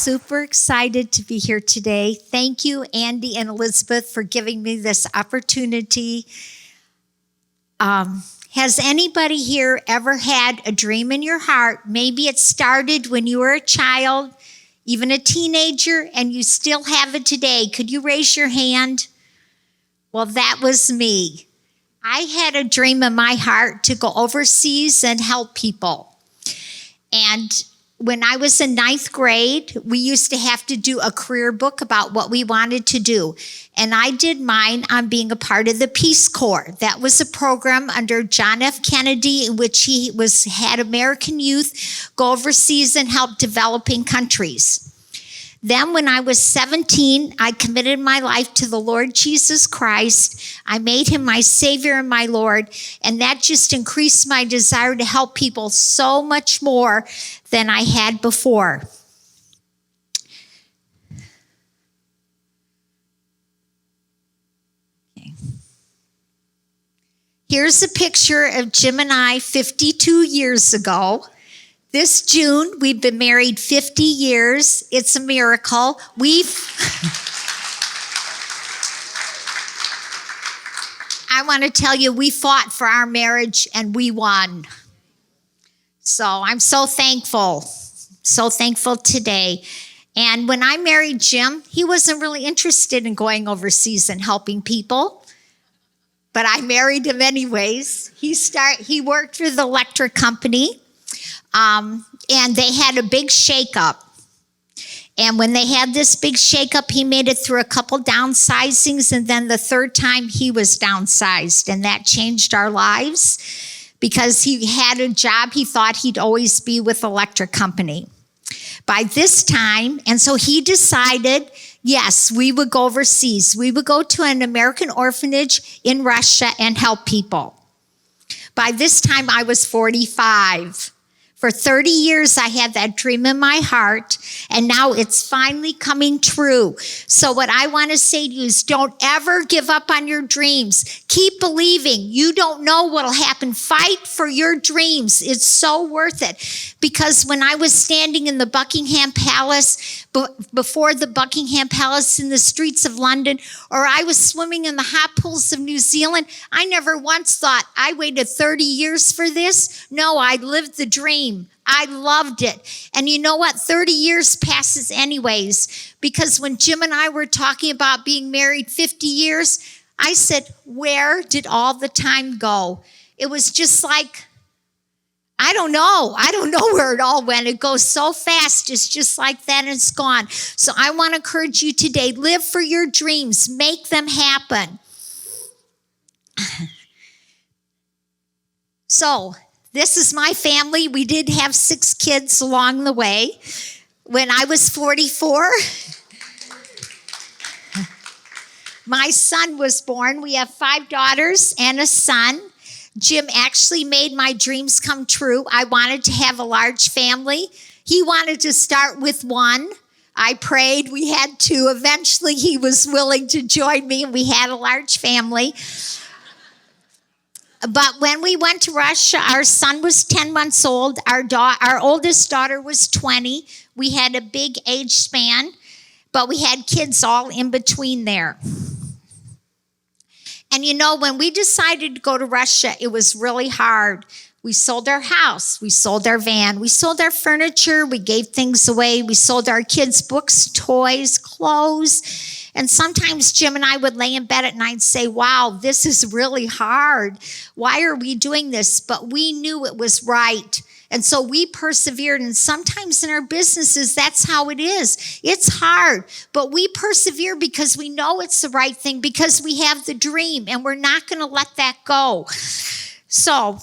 super excited to be here today. Thank you, Andy and Elizabeth, for giving me this opportunity. Has anybody here ever had a dream in your heart? Maybe it started when you were a child, even a teenager, and you still have it today. Could you raise your hand? Well, that was me. I had a dream in my heart to go overseas and help people. And when I was in 9th grade, we used to have to do a career book about what we wanted to do. And I did mine on being a part of the Peace Corps. That was a program under John F. Kennedy in which he had American youth go overseas and help developing countries. Then when I was 17, I committed my life to the Lord Jesus Christ. I made him my Savior and my Lord, and that just increased my desire to help people so much more than I had before. Okay. Here's a picture of Jim and I 52 years ago. This June, we've been married 50 years. It's a miracle. I want to tell you, we fought for our marriage and we won. So I'm so thankful today. And when I married Jim, he wasn't really interested in going overseas and helping people. But I married him anyways. He worked for the electric company. And they had a big shakeup. And when they had this big shakeup, he made it through a couple downsizings. And then the third time he was downsized. And that changed our lives because he had a job. He thought he'd always be with the electric company. By this time, and so he decided, yes, we would go overseas. We would go to an American orphanage in Russia and help people. By this time, I was 45. For 30 years, I had that dream in my heart, and now it's finally coming true. So what I want to say to you is don't ever give up on your dreams. Keep believing. You don't know what will happen. Fight for your dreams. It's so worth it. Because when I was standing in the Buckingham Palace, before the Buckingham Palace in the streets of London, or I was swimming in the hot pools of New Zealand, I never once thought I waited 30 years for this. No, I lived the dream. I loved it. And you know what? 30 years passes anyways, because when Jim and I were talking about being married 50 years, I said, where did all the time go? It was just like, I don't know where it all went. It goes so fast. It's just like that and it's gone. So I want to encourage you today, live for your dreams. Make them happen. So this is my family. We did have 6 kids along the way. When I was 44, my son was born. We have 5 daughters and a son. Jim actually made my dreams come true. I wanted to have a large family. He wanted to start with 1. I prayed. We had 2. Eventually, he was willing to join me, and we had a large family. But when we went to Russia, our son was 10 months old. Our oldest daughter was 20. We had a big age span, but we had kids all in between there. And you know, when we decided to go to Russia, it was really hard. We sold our house. We sold our van. We sold our furniture. We gave things away. We sold our kids' books, toys, clothes. And sometimes Jim and I would lay in bed at night and say, wow, this is really hard. Why are we doing this? But we knew it was right. And so we persevered. And sometimes in our businesses, that's how it is. It's hard, but we persevere because we know it's the right thing, because we have the dream and we're not going to let that go. So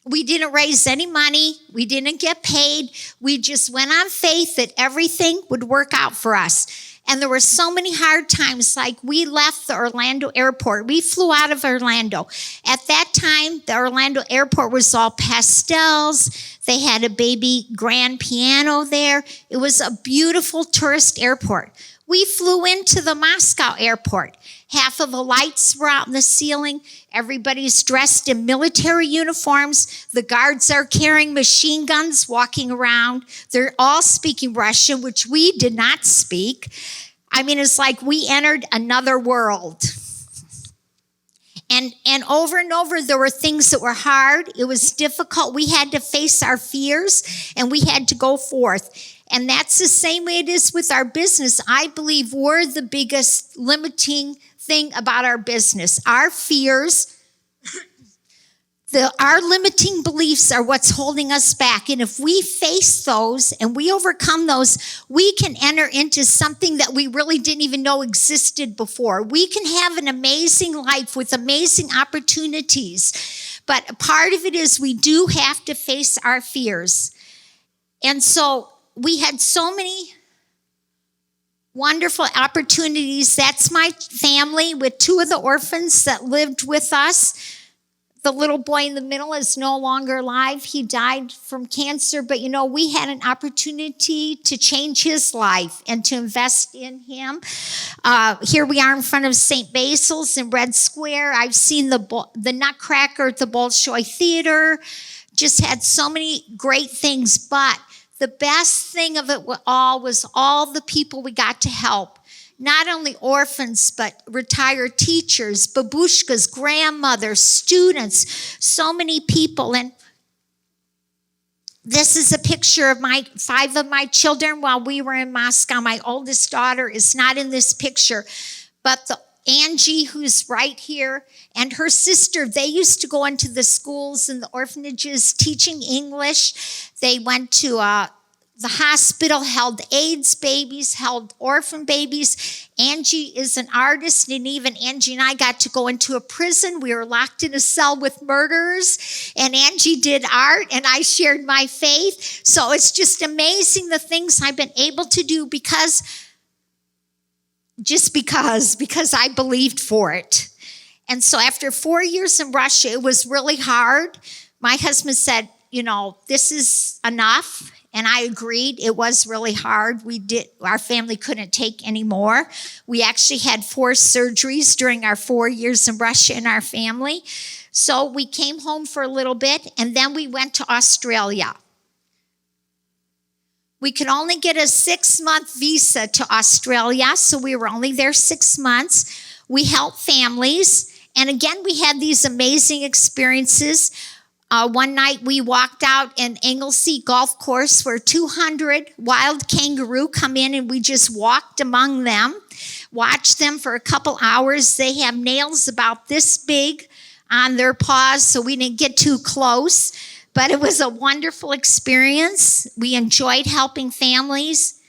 we didn't raise any money. We didn't get paid. We just went on faith that everything would work out for us. And there were so many hard times, like we left the Orlando airport. We flew out of Orlando. At that time, the Orlando airport was all pastels. They had a baby grand piano there. It was a beautiful tourist airport. We flew into the Moscow airport. Half of the lights were out in the ceiling. Everybody's dressed in military uniforms. The guards are carrying machine guns, walking around. They're all speaking Russian, which we did not speak. I mean, it's like we entered another world. And over, there were things that were hard. It was difficult. We had to face our fears, and we had to go forth. And that's the same way it is with our business. I believe we're the biggest limiting thing about our business. Our fears, our limiting beliefs are what's holding us back. And if we face those and we overcome those, we can enter into something that we really didn't even know existed before. We can have an amazing life with amazing opportunities. But part of it is we do have to face our fears. And so we had so many wonderful opportunities. That's my family with 2 of the orphans that lived with us. The little boy in the middle is no longer alive. He died from cancer. But, we had an opportunity to change his life and to invest in him. Here we are in front of St. Basil's in Red Square. I've seen the Nutcracker at the Bolshoi Theater. Just had so many great things. But the best thing of it all was all the people we got to help. Not only orphans, but retired teachers, babushkas, grandmothers, students, so many people. And this is a picture of 5 of my children while we were in Moscow. My oldest daughter is not in this picture, but Angie, who's right here, and her sister, they used to go into the schools and the orphanages teaching English. They went to the hospital, held AIDS babies, held orphan babies. Angie is an artist, and even Angie and I got to go into a prison. We were locked in a cell with murderers, and Angie did art, and I shared my faith. So it's just amazing the things I've been able to do because I believed for it. And so after 4 years in Russia, it was really hard. My husband said, this is enough. And I agreed. It was really hard. Our family couldn't take any more. We actually had 4 surgeries during our 4 years in Russia in our family. So we came home for a little bit, and then we went to Australia. We could only get a 6-month visa to Australia, so we were only there 6 months. We helped families, and again, we had these amazing experiences. One night we walked out in Anglesey Golf Course where 200 wild kangaroo come in, and we just walked among them, watched them for a couple hours. They have nails about this big on their paws, so we didn't get too close. But it was a wonderful experience. We enjoyed helping families.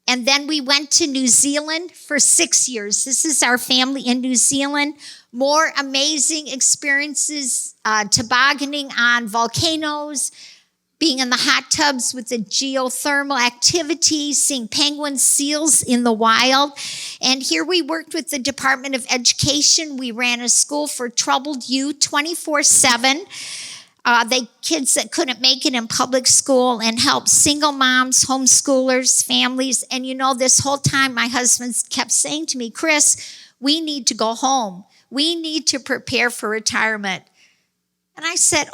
And then we went to New Zealand for 6 years. This is our family in New Zealand. More amazing experiences, tobogganing on volcanoes, being in the hot tubs with the geothermal activity, seeing penguins, seals in the wild. And here we worked with the Department of Education. We ran a school for troubled youth 24/7. Kids that couldn't make it in public school, and helped single moms, homeschoolers, families. And this whole time my husband kept saying to me, Chris, we need to go home. We need to prepare for retirement. And I said,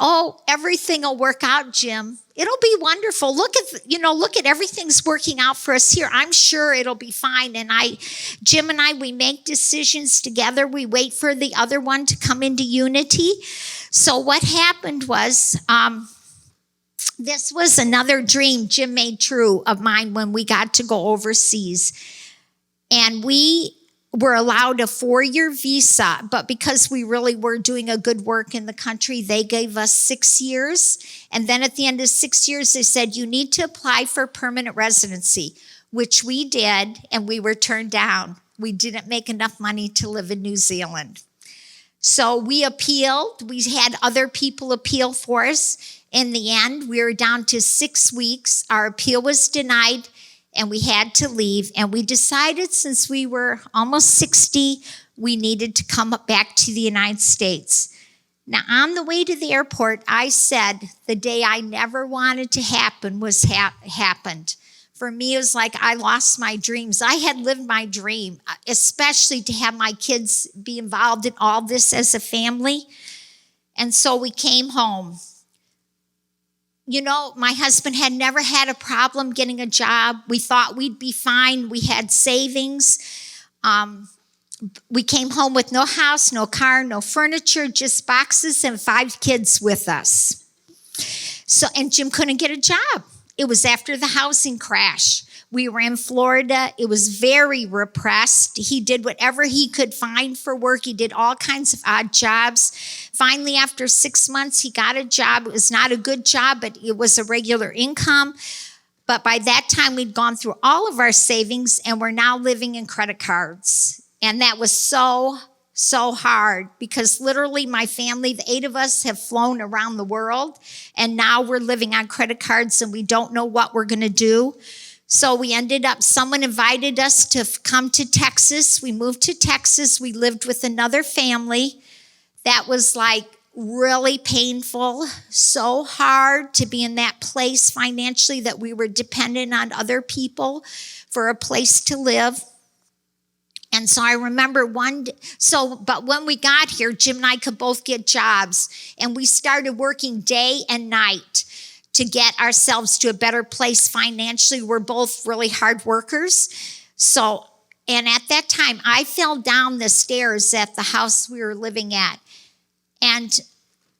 everything will work out, Jim. It'll be wonderful. Look at everything's working out for us here. I'm sure it'll be fine. And Jim and I, we make decisions together. We wait for the other one to come into unity. So what happened was, this was another dream Jim made true of mine when we got to go overseas. And we were allowed a 4-year visa, but because we really were doing a good work in the country, they gave us 6 years. And then at the end of 6 years, they said, you need to apply for permanent residency, which we did, and we were turned down. We didn't make enough money to live in New Zealand. So we appealed. We had other people appeal for us. In the end, we were down to 6 weeks. Our appeal was denied, and we had to leave. And we decided, since we were almost 60, we needed to come back to the United States. Now, on the way to the airport, I said the day I never wanted to happen happened. For me, it was like I lost my dreams. I had lived my dream, especially to have my kids be involved in all this as a family. And so we came home. You know, my husband had never had a problem getting a job. We thought we'd be fine. We had savings. We came home with no house, no car, no furniture, just boxes and 5 kids with us. So, and Jim couldn't get a job. It was after the housing crash. We were in Florida. It was very repressed. He did whatever he could find for work. He did all kinds of odd jobs. Finally, after 6 months, he got a job. It was not a good job, but it was a regular income. But by that time, we'd gone through all of our savings, and we're now living in credit cards. And that was so hard, because literally my family, the 8 of us, have flown around the world, and now we're living on credit cards, and we don't know what we're going to do. So we ended up, someone invited us to come to Texas. We moved to Texas. We lived with another family. That was like really painful, so hard to be in that place financially that we were dependent on other people for a place to live. And so I remember but when we got here, Jim and I could both get jobs, and we started working day and night to get ourselves to a better place financially. We're both really hard workers. So, and at that time, I fell down the stairs at the house we were living at, and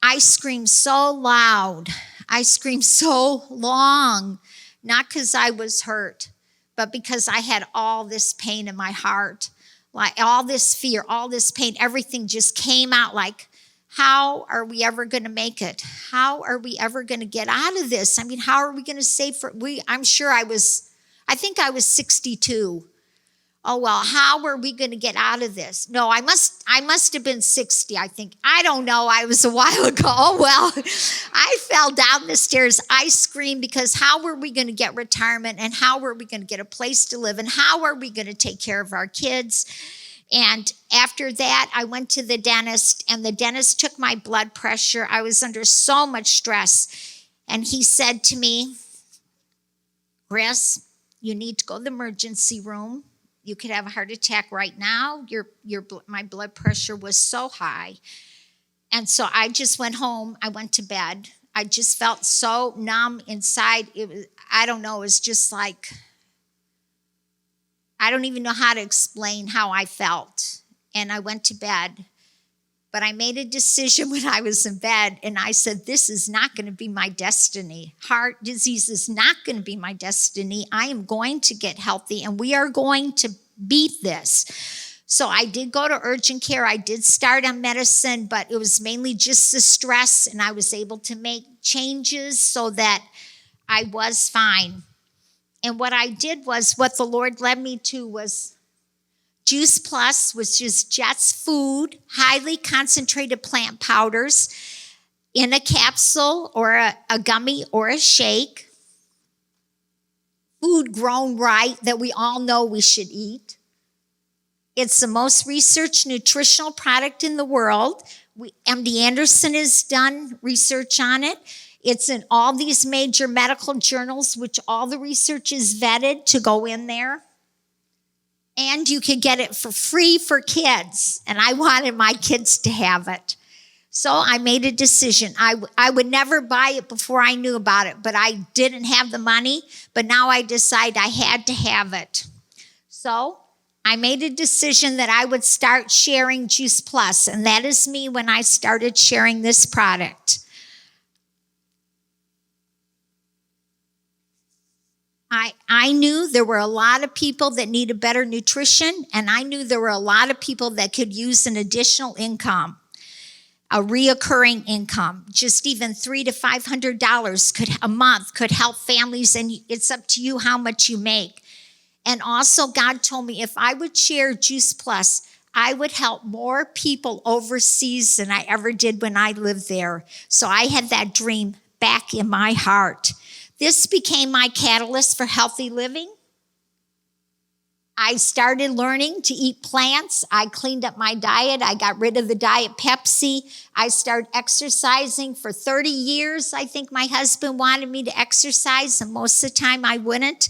I screamed so loud. I screamed so long, not because I was hurt, but because I had all this pain in my heart, like all this fear, all this pain, everything just came out like, how are we ever going to make it? How are we ever going to get out of this? I mean, how are we going to save I think I was 62. Oh, well, how are we going to get out of this? No, I must have been 60, I think. I don't know. I was a while ago. Oh, well, I fell down the stairs. I screamed, because how were we going to get retirement, and how were we going to get a place to live, and how are we going to take care of our kids? And after that, I went to the dentist, and the dentist took my blood pressure. I was under so much stress. And he said to me, Chris, you need to go to the emergency room. You could have a heart attack right now. My blood pressure was so high. And so I just went home. I went to bed. I just felt so numb inside. I don't know, it was just like, I don't even know how to explain how I felt. And I went to bed. But I made a decision when I was in bed, and I said, this is not going to be my destiny. Heart disease is not going to be my destiny. I am going to get healthy, and we are going to beat this. So I did go to urgent care. I did start on medicine, but it was mainly just the stress, and I was able to make changes so that I was fine. And what I did was, what the Lord led me to was Juice Plus, which is just food, highly concentrated plant powders in a capsule or a gummy or a shake. Food grown right that we all know we should eat. It's the most researched nutritional product in the world. MD Anderson has done research on it. It's in all these major medical journals, which all the research is vetted to go in there. And you could get it for free for kids. And I wanted my kids to have it. So I made a decision. I would never buy it before I knew about it, but I didn't have the money. But now I decided I had to have it. So I made a decision that I would start sharing Juice Plus. And that is me when I started sharing this product. I knew there were a lot of people that needed better nutrition, and I knew there were a lot of people that could use an additional income, a reoccurring income. Just even $300 to $500 a month could help families, and it's up to you how much you make. And also, God told me if I would share Juice Plus, I would help more people overseas than I ever did when I lived there. So I had that dream back in my heart. This became my catalyst for healthy living. I started learning to eat plants. I cleaned up my diet. I got rid of the Diet Pepsi. I started exercising for 30 years. I think my husband wanted me to exercise, and most of the time I wouldn't.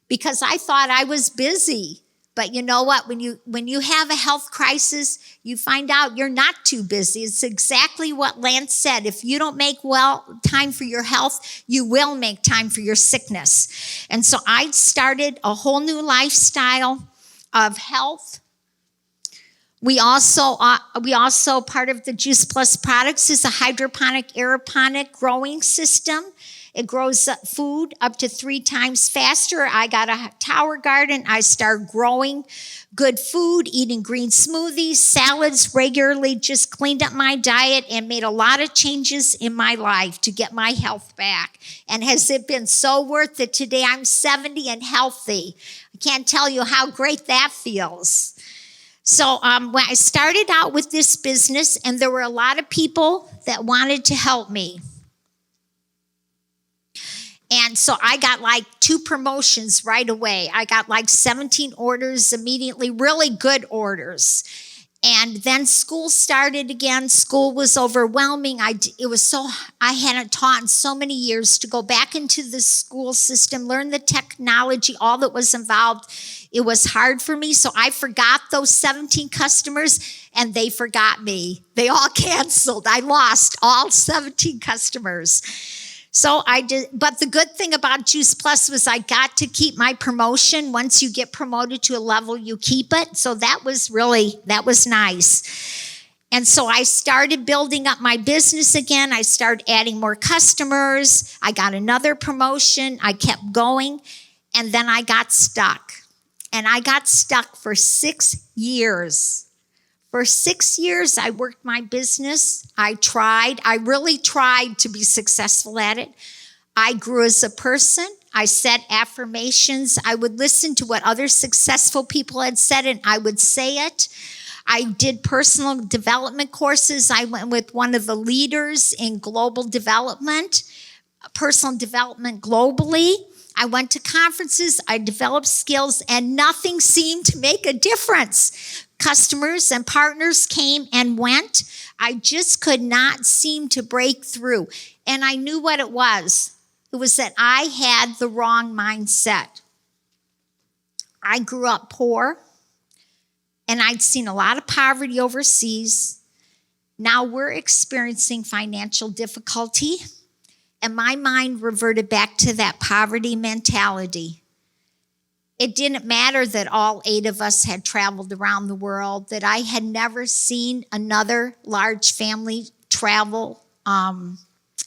because I thought I was busy. But you know what? When you have a health crisis, you find out you're not too busy. It's exactly what Lance said. If you don't make time for your health, you will make time for your sickness. And so I started a whole new lifestyle of health. We also part of the Juice Plus products is a hydroponic aeroponic growing system. It grows food up to 3 times faster. I got a tower garden. I started growing good food, eating green smoothies, salads regularly, just cleaned up my diet and made a lot of changes in my life to get my health back. And has it been so worth it? Today I'm 70 and healthy. I can't tell you how great that feels. So when I started out with this business, and there were a lot of people that wanted to help me. And so I got like 2 promotions right away. I got like 17 orders immediately, really good orders. And then school started again. School was overwhelming. I hadn't taught in so many years. To go back into the school system, learn the technology, all that was involved, it was hard for me. So I forgot those 17 customers, and they forgot me. They all canceled. I lost all 17 customers. So but the good thing about Juice Plus was I got to keep my promotion. Once you get promoted to a level, you keep it. So that was nice. And so I started building up my business again. I started adding more customers. I got another promotion. I kept going. And then I got stuck. And I got stuck for 6 years. For 6 years, I worked my business. I really tried to be successful at it. I grew as a person. I said affirmations. I would listen to what other successful people had said, and I would say it. I did personal development courses. I went with one of the leaders in global development, personal development globally. I went to conferences. I developed skills, and nothing seemed to make a difference. Customers and partners came and went. I just could not seem to break through. And I knew what it was. It was that I had the wrong mindset. I grew up poor, and I'd seen a lot of poverty overseas. Now we're experiencing financial difficulty, and my mind reverted back to that poverty mentality. It didn't matter that all 8 of us had traveled around the world, that I had never seen another large family travel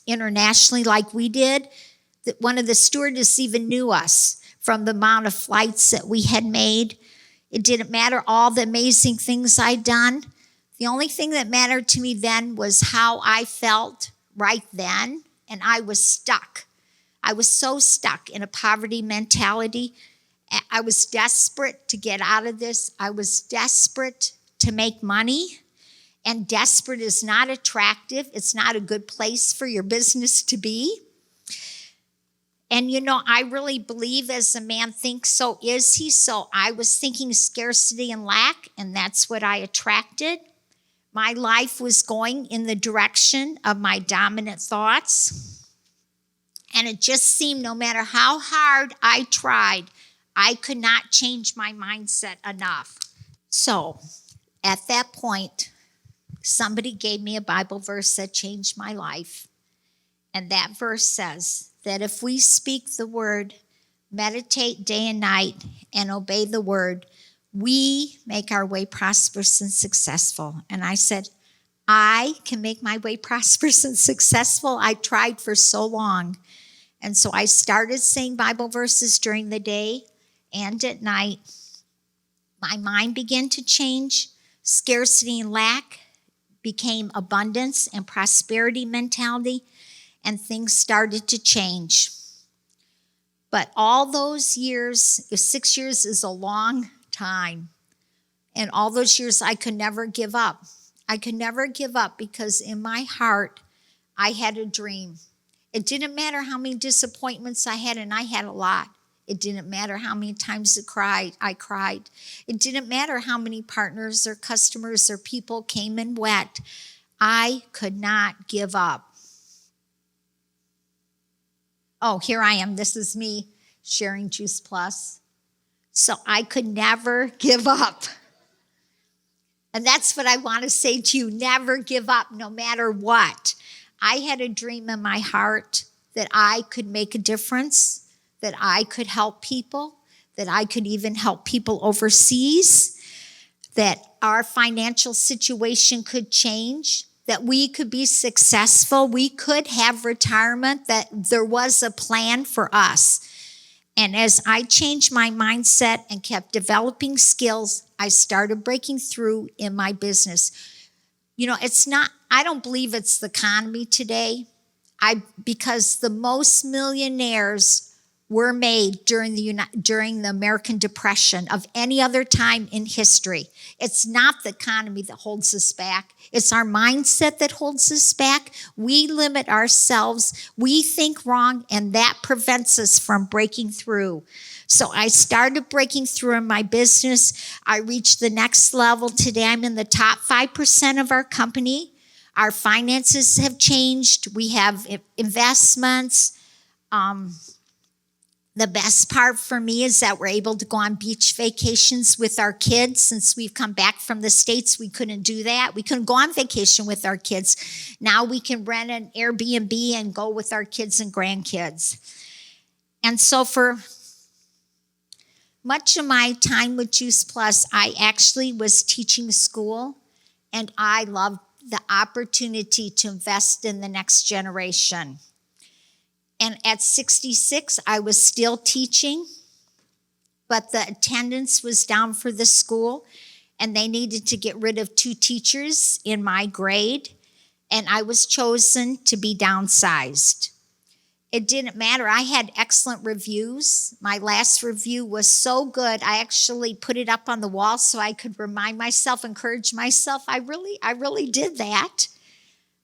internationally like we did. That one of the stewardess even knew us from the amount of flights that we had made. It didn't matter all the amazing things I'd done. The only thing that mattered to me then was how I felt right then, and I was stuck. I was so stuck in a poverty mentality. I was desperate to get out of this. I was desperate to make money. And desperate is not attractive. It's not a good place for your business to be. And I really believe as a man thinks, so is he. So I was thinking scarcity and lack, and that's what I attracted. My life was going in the direction of my dominant thoughts. And it just seemed no matter how hard I tried, I could not change my mindset enough. So at that point, somebody gave me a Bible verse that changed my life. And that verse says that if we speak the word, meditate day and night, and obey the word, we make our way prosperous and successful. And I said, I can make my way prosperous and successful. I tried for so long. And so I started saying Bible verses during the day and at night. My mind began to change. Scarcity and lack became abundance and prosperity mentality, and things started to change. But all those years, 6 years is a long time. And all those years, I could never give up. I could never give up because in my heart, I had a dream. It didn't matter how many disappointments I had, and I had a lot. It didn't matter how many times I cried. It didn't matter how many partners or customers or people came and went. I could not give up. Oh, here I am. This is me sharing Juice Plus. So I could never give up. And that's what I want to say to you. Never give up, no matter what. I had a dream in my heart that I could make a difference, that I could help people, that I could even help people overseas, that our financial situation could change, that we could be successful, we could have retirement, that there was a plan for us. And as I changed my mindset and kept developing skills, I started breaking through in my business. You know, I don't believe it's the economy today. Because the most millionaires were made during the American Depression of any other time in history. It's not the economy that holds us back. It's our mindset that holds us back. We limit ourselves. We think wrong, and that prevents us from breaking through. So I started breaking through in my business. I reached the next level. Today I'm in the top 5% of our company. Our finances have changed. We have investments. The best part for me is that we're able to go on beach vacations with our kids. Since we've come back from the States, we couldn't do that. We couldn't go on vacation with our kids. Now we can rent an Airbnb and go with our kids and grandkids. And so for much of my time with Juice Plus, I actually was teaching school, and I loved the opportunity to invest in the next generation. And at 66, I was still teaching, but the attendance was down for the school, and they needed to get rid of 2 teachers in my grade, and I was chosen to be downsized. It didn't matter. I had excellent reviews. My last review was so good, I actually put it up on the wall so I could remind myself, encourage myself. I really did that.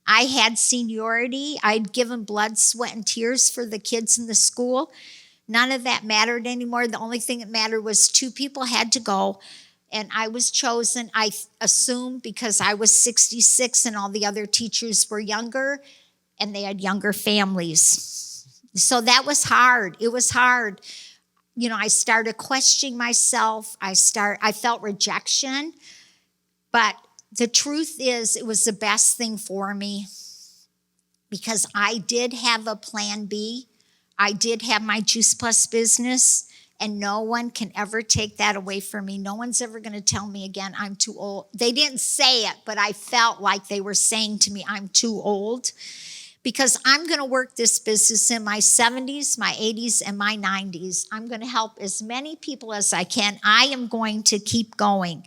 I had seniority. I'd given blood, sweat, and tears for the kids in the school. None of that mattered anymore. The only thing that mattered was 2 people had to go, and I was chosen, I assumed, because I was 66 and all the other teachers were younger, and they had younger families. So that was hard. It was hard. You know, I started questioning myself. I felt rejection, but the truth is, it was the best thing for me because I did have a plan B. I did have my Juice Plus business, and no one can ever take that away from me. No one's ever going to tell me again, I'm too old. They didn't say it, but I felt like they were saying to me, I'm too old, because I'm going to work this business in my 70s, my 80s, and my 90s. I'm going to help as many people as I can. I am going to keep going.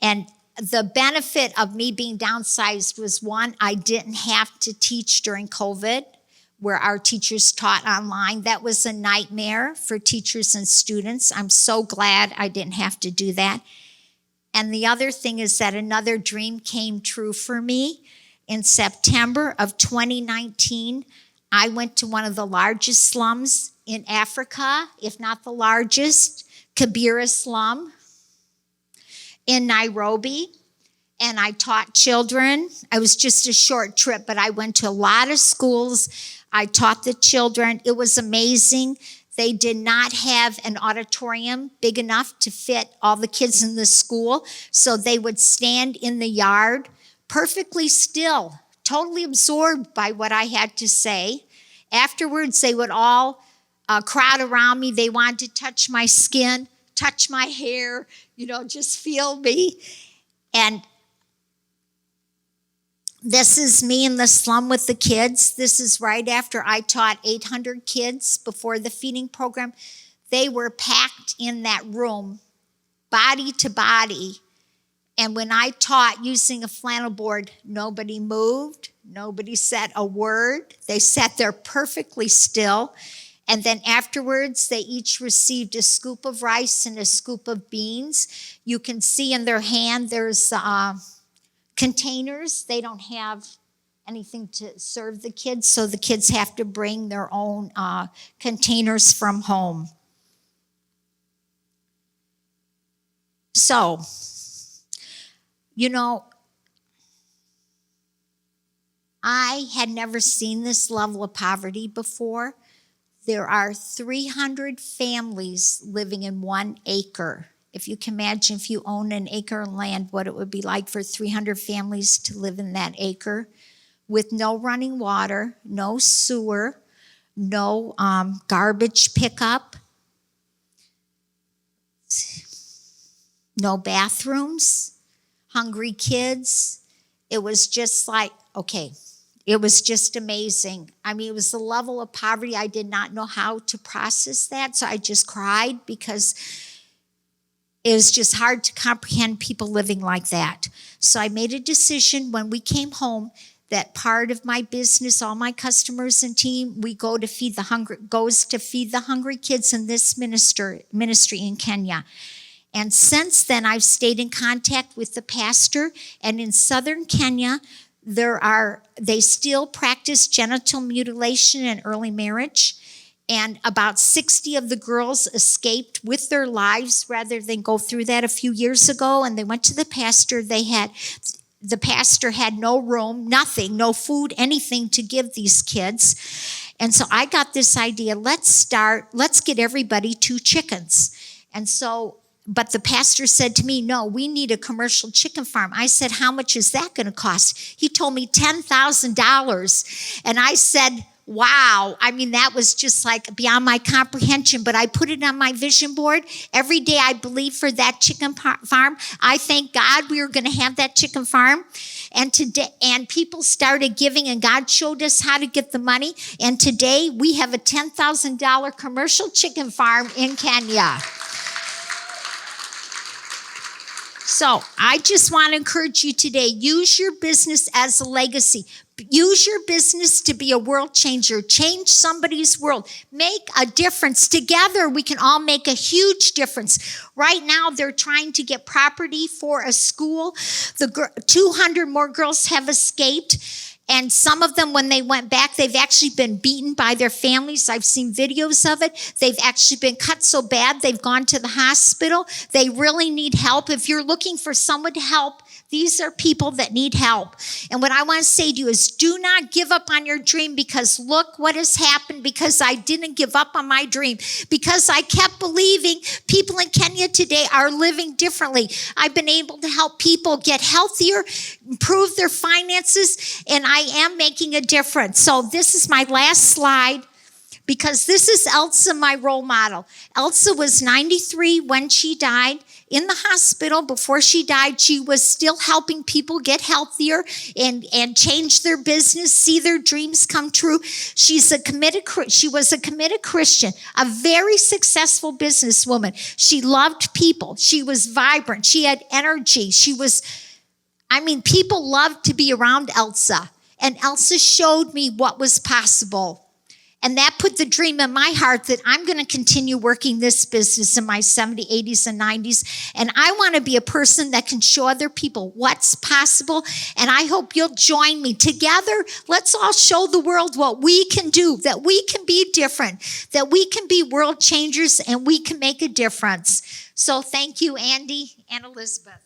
And the benefit of me being downsized was, one, I didn't have to teach during COVID, where our teachers taught online. That was a nightmare for teachers and students. I'm so glad I didn't have to do that. And the other thing is that another dream came true for me. In September of 2019, I went to one of the largest slums in Africa, if not the largest, Kibera slum, in Nairobi, and I taught children. It was just a short trip, but I went to a lot of schools. I taught the children. It was amazing. They did not have an auditorium big enough to fit all the kids in the school, so they would stand in the yard perfectly still, totally absorbed by what I had to say. Afterwards, they would all crowd around me. They wanted to touch my skin, touch my hair, just feel me. And this is me in the slum with the kids. This is right after I taught 800 kids before the feeding program. They were packed in that room, body to body. And when I taught using a flannel board, nobody moved, nobody said a word. They sat there perfectly still. And then afterwards, they each received a scoop of rice and a scoop of beans. You can see in their hand, there's containers. They don't have anything to serve the kids, so the kids have to bring their own containers from home. So, I had never seen this level of poverty before. There are 300 families living in 1 acre. If you can imagine, if you own an acre of land, what it would be like for 300 families to live in that acre with no running water, no sewer, no garbage pickup, no bathrooms, hungry kids. It was just like, okay, it was just amazing. I mean, it was the level of poverty. I did not know how to process that, so I just cried because it was just hard to comprehend people living like that. So I made a decision when we came home that part of my business, all my customers and team, we go to feed the hungry kids in this ministry in Kenya. And since then, I've stayed in contact with the pastor. And in southern Kenya, they still practice genital mutilation and early marriage. And about 60 of the girls escaped with their lives rather than go through that a few years ago. And they went to the pastor. The pastor had no room, nothing, no food, anything to give these kids. And so I got this idea, let's get everybody 2 chickens. And so, but the pastor said to me, no, we need a commercial chicken farm. I said, how much is that going to cost? He told me $10,000. And I said, wow. I mean, that was just like beyond my comprehension, but I put it on my vision board. Every day I believe for that chicken farm. I thank God we were going to have that chicken farm. And people started giving, and God showed us how to get the money. And today we have a $10,000 commercial chicken farm in Kenya. So I just want to encourage you today, use your business as a legacy. Use your business to be a world changer. Change somebody's world. Make a difference. Together, we can all make a huge difference. Right now, they're trying to get property for a school. 200 more girls have escaped. And some of them, when they went back, they've actually been beaten by their families. I've seen videos of it. They've actually been cut so bad, they've gone to the hospital. They really need help. If you're looking for someone to help, these are people that need help. And what I want to say to you is do not give up on your dream, because look what has happened because I didn't give up on my dream, because I kept believing. People in Kenya today are living differently. I've been able to help people get healthier, improve their finances, and I am making a difference. So this is my last slide, because this is Elsa, my role model. Elsa was 93 when she died. In the hospital, before she died, she was still helping people get healthier and change their business, see their dreams come true. She was a committed Christian, a very successful businesswoman. She loved people. She was vibrant. She had energy. People loved to be around Elsa. And Elsa showed me what was possible. And that put the dream in my heart that I'm going to continue working this business in my 70s, 80s, and 90s. And I want to be a person that can show other people what's possible. And I hope you'll join me. Together, let's all show the world what we can do, that we can be different, that we can be world changers, and we can make a difference. So thank you, Andy and Elizabeth.